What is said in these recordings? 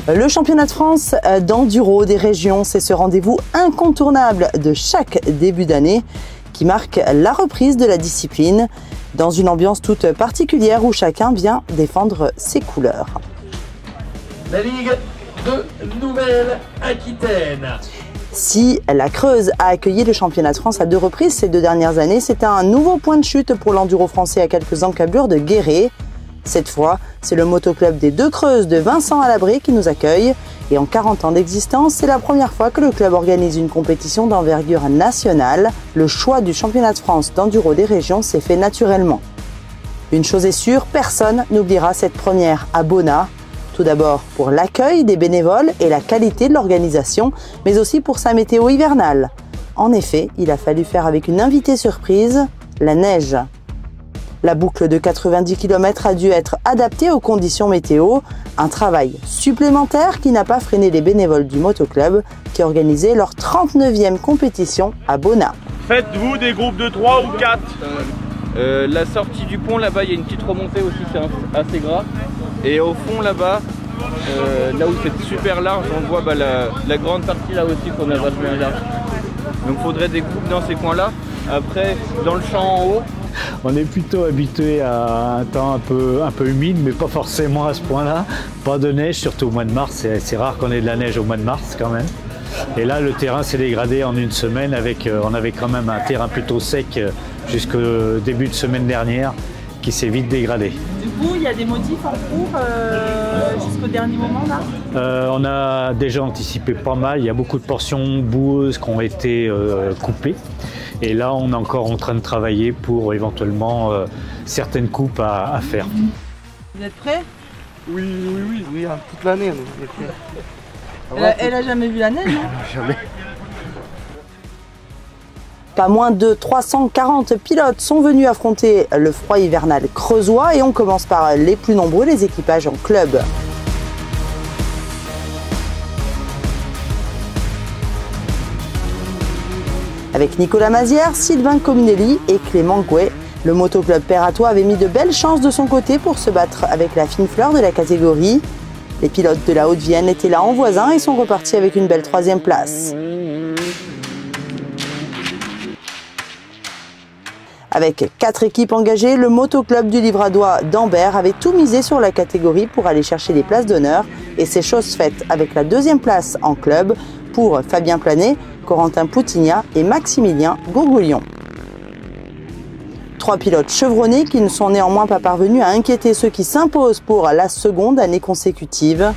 Le championnat de France d'enduro des régions, c'est ce rendez-vous incontournable de chaque début d'année qui marque la reprise de la discipline dans une ambiance toute particulière où chacun vient défendre ses couleurs. La Ligue de Nouvelle-Aquitaine. Si la Creuse a accueilli le championnat de France à 2 reprises ces 2 dernières années, c'est un nouveau point de chute pour l'enduro français à quelques encablures de Guéret. Cette fois, c'est le motoclub des Deux Creuses de Vincent Alabré qui nous accueille. Et en 40 ans d'existence, c'est la première fois que le club organise une compétition d'envergure nationale. Le choix du championnat de France d'enduro des régions s'est fait naturellement. Une chose est sûre, personne n'oubliera cette première à Bonnat. Tout d'abord pour l'accueil des bénévoles et la qualité de l'organisation, mais aussi pour sa météo hivernale. En effet, il a fallu faire avec une invitée surprise, la neige. La boucle de 90 km a dû être adaptée aux conditions météo, un travail supplémentaire qui n'a pas freiné les bénévoles du motoclub qui organisaient leur 39e compétition à Bonnat. Faites-vous des groupes de 3 ou 4 La sortie du pont là-bas, il y a une petite remontée aussi, c'est assez gras. Et au fond là-bas, là où c'est super large, on voit la grande partie là aussi qu'on a vachement large. Donc il faudrait des groupes dans ces coins-là. Après, dans le champ en haut, on est plutôt habitué à un temps un peu humide, mais pas forcément à ce point-là. Pas de neige, surtout au mois de mars. C'est rare qu'on ait de la neige au mois de mars quand même. Et là, le terrain s'est dégradé en une semaine. On avait quand même un terrain plutôt sec jusqu'au début de semaine dernière qui s'est vite dégradé. Du coup, il y a des modifs en cours jusqu'au dernier moment là On a déjà anticipé pas mal. Il y a beaucoup de portions boueuses qui ont été coupées. Et là, on est encore en train de travailler pour éventuellement certaines coupes à faire. Vous êtes prêts? Oui, toute l'année on est prêts. Elle a jamais vu la neige, non? Jamais. Pas moins de 340 pilotes sont venus affronter le froid hivernal creusois et on commence par les plus nombreux, les équipages en club. Avec Nicolas Mazière, Sylvain Cominelli et Clément Gouet, le motoclub Perratois avait mis de belles chances de son côté pour se battre avec la fine fleur de la catégorie. Les pilotes de la Haute-Vienne étaient là en voisin et sont repartis avec une belle 3e place. Avec 4 équipes engagées, le motoclub du Livradois d'Ambert avait tout misé sur la catégorie pour aller chercher des places d'honneur et c'est chose faite avec la 2e place en club pour Fabien Planet, Corentin Poutigna et Maximilien Gourgouillon. 3 pilotes chevronnés qui ne sont néanmoins pas parvenus à inquiéter ceux qui s'imposent pour la 2e année consécutive.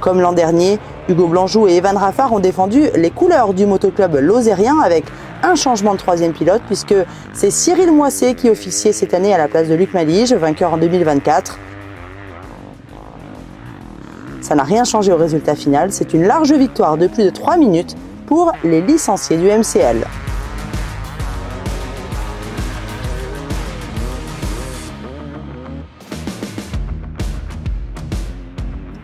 Comme l'an dernier, Hugo Blanjou et Evan Raffard ont défendu les couleurs du motoclub lozérien avec un changement de 3e pilote puisque c'est Cyril Moisset qui officiait cette année à la place de Luc Malige, vainqueur en 2024. Ça n'a rien changé au résultat final, c'est une large victoire de plus de 3 minutes pour les licenciés du MCL.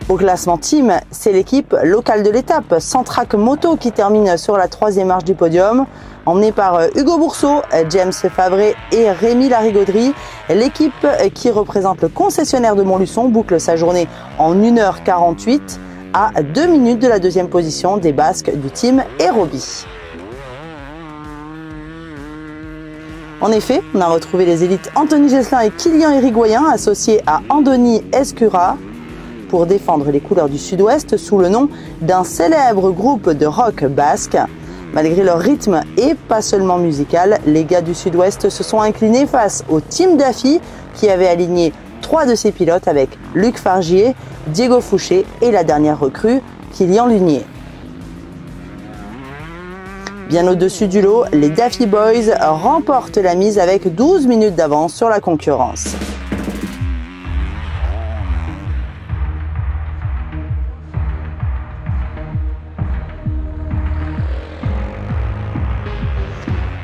Au classement team, c'est l'équipe locale de l'étape, Centrac Moto, qui termine sur la 3e marche du podium. Emmenée par Hugo Bourseau, James Favret et Rémi Larigauderie, l'équipe qui représente le concessionnaire de Montluçon boucle sa journée en 1h48 à 2 minutes de la 2e position des Basques du team Aerobi. En effet, on a retrouvé les élites Anthony Gesselin et Kylian Irigoyen associés à Andoni Escura pour défendre les couleurs du Sud-Ouest sous le nom d'un célèbre groupe de rock basque. Malgré leur rythme et pas seulement musical, les gars du Sud-Ouest se sont inclinés face au team Daffy qui avait aligné 3 de ses pilotes avec Luc Fargier, Diego Fouché et la dernière recrue, Kylian Lunier. Bien au-dessus du lot, les Daffy Boys remportent la mise avec 12 minutes d'avance sur la concurrence.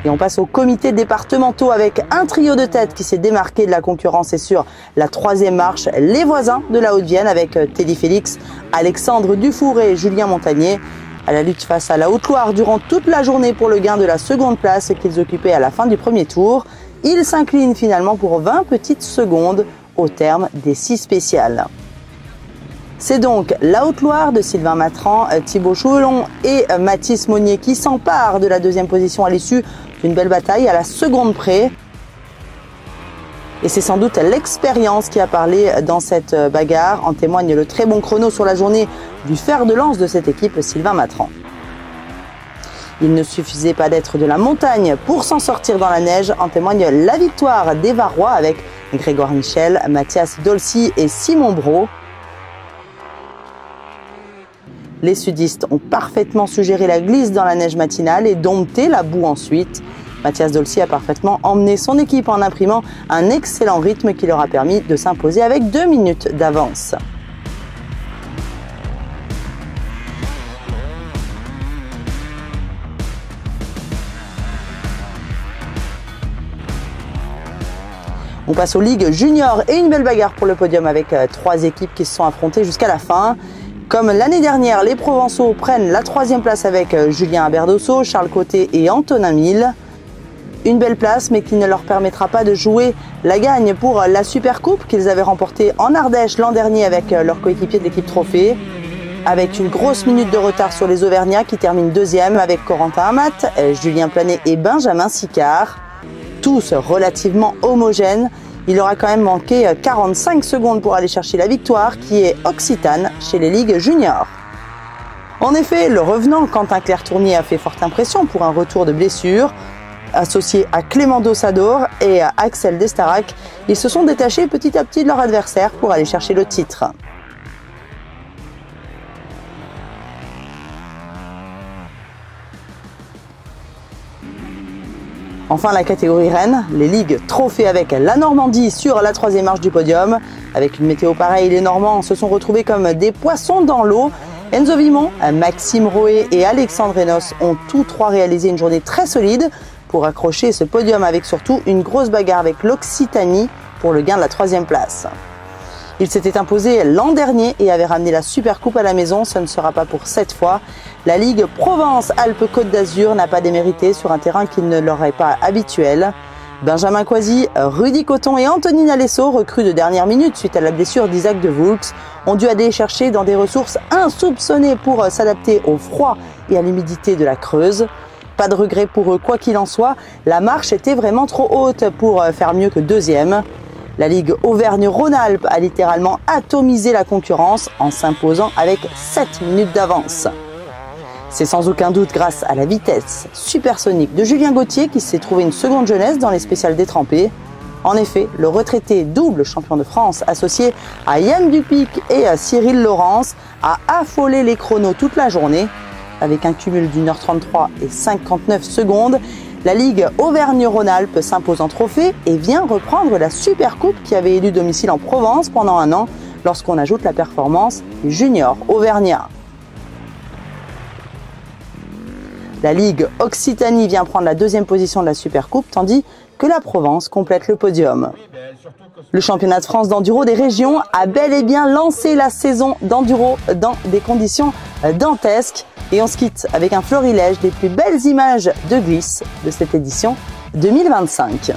Et on passe aux comités départementaux avec un trio de tête qui s'est démarqué de la concurrence et sur la 3e marche, les voisins de la Haute-Vienne avec Teddy Félix, Alexandre Dufouré et Julien Montagnier. À la lutte face à la Haute-Loire durant toute la journée pour le gain de la 2e place qu'ils occupaient à la fin du 1er tour. Ils s'inclinent finalement pour 20 petites secondes au terme des 6 spéciales. C'est donc la Haute-Loire de Sylvain Matran, Thibaut Choulon et Mathis Monnier qui s'emparent de la deuxième position à l'issue d'une belle bataille à la seconde près. Et c'est sans doute l'expérience qui a parlé dans cette bagarre. En témoigne le très bon chrono sur la journée du fer de lance de cette équipe, Sylvain Matran. Il ne suffisait pas d'être de la montagne pour s'en sortir dans la neige. En témoigne la victoire des Varois avec Grégoire Michel, Mathias Dolcy et Simon Brault. Les sudistes ont parfaitement su gérer la glisse dans la neige matinale et dompter la boue ensuite. Mathias Dolcy a parfaitement emmené son équipe en imprimant un excellent rythme qui leur a permis de s'imposer avec 2 minutes d'avance. On passe aux ligues juniors et une belle bagarre pour le podium avec 3 équipes qui se sont affrontées jusqu'à la fin. Comme l'année dernière, les Provençaux prennent la 3e place avec Julien Aberdosso, Charles Côté et Antonin Mille. Une belle place, mais qui ne leur permettra pas de jouer la gagne pour la Supercoupe qu'ils avaient remportée en Ardèche l'an dernier avec leur coéquipier de l'équipe Trophée. Avec une grosse minute de retard sur les Auvergnats qui terminent 2e avec Corentin Amat, Julien Planet et Benjamin Sicard. Tous relativement homogènes. Il aura quand même manqué 45 secondes pour aller chercher la victoire qui est occitane chez les ligues juniors. En effet, le revenant Quentin Clerc-Tournier a fait forte impression pour un retour de blessure. Associés à Clément Dossador et à Axel Destarac, ils se sont détachés petit à petit de leur adversaire pour aller chercher le titre. Enfin, la catégorie reine, les ligues trophées avec la Normandie sur la 3e marche du podium. Avec une météo pareille, les Normands se sont retrouvés comme des poissons dans l'eau. Enzo Vimont, Maxime Roé et Alexandre Enos ont tous 3 réalisé une journée très solide pour accrocher ce podium avec surtout une grosse bagarre avec l'Occitanie pour le gain de la 3e place. Il s'était imposé l'an dernier et avait ramené la Supercoupe à la maison. Ce ne sera pas pour cette fois. La Ligue Provence-Alpes-Côte d'Azur n'a pas démérité sur un terrain qui ne leur est pas habituel. Benjamin Coisy, Rudy Coton et Anthony Nalesso, recrues de dernière minute suite à la blessure d'Isaac de Voulx, ont dû aller chercher dans des ressources insoupçonnées pour s'adapter au froid et à l'humidité de la Creuse. Pas de regret pour eux, quoi qu'il en soit, la marche était vraiment trop haute pour faire mieux que 2e. La Ligue Auvergne-Rhône-Alpes a littéralement atomisé la concurrence en s'imposant avec 7 minutes d'avance. C'est sans aucun doute grâce à la vitesse supersonique de Julien Gauthier qui s'est trouvé une seconde jeunesse dans les spéciales détrempées. En effet, le retraité double champion de France associé à Yann Dupic et à Cyril Laurence a affolé les chronos toute la journée. Avec un cumul d'1h33 et 59 secondes, la Ligue Auvergne-Rhône-Alpes s'impose en trophée et vient reprendre la Supercoupe qui avait élu domicile en Provence pendant un an lorsqu'on ajoute la performance junior auvergnat. La Ligue Occitanie vient prendre la 2e position de la Supercoupe, tandis que la Provence complète le podium. Le championnat de France d'enduro des régions a bel et bien lancé la saison d'enduro dans des conditions dantesques. Et on se quitte avec un florilège des plus belles images de glisse de cette édition 2025.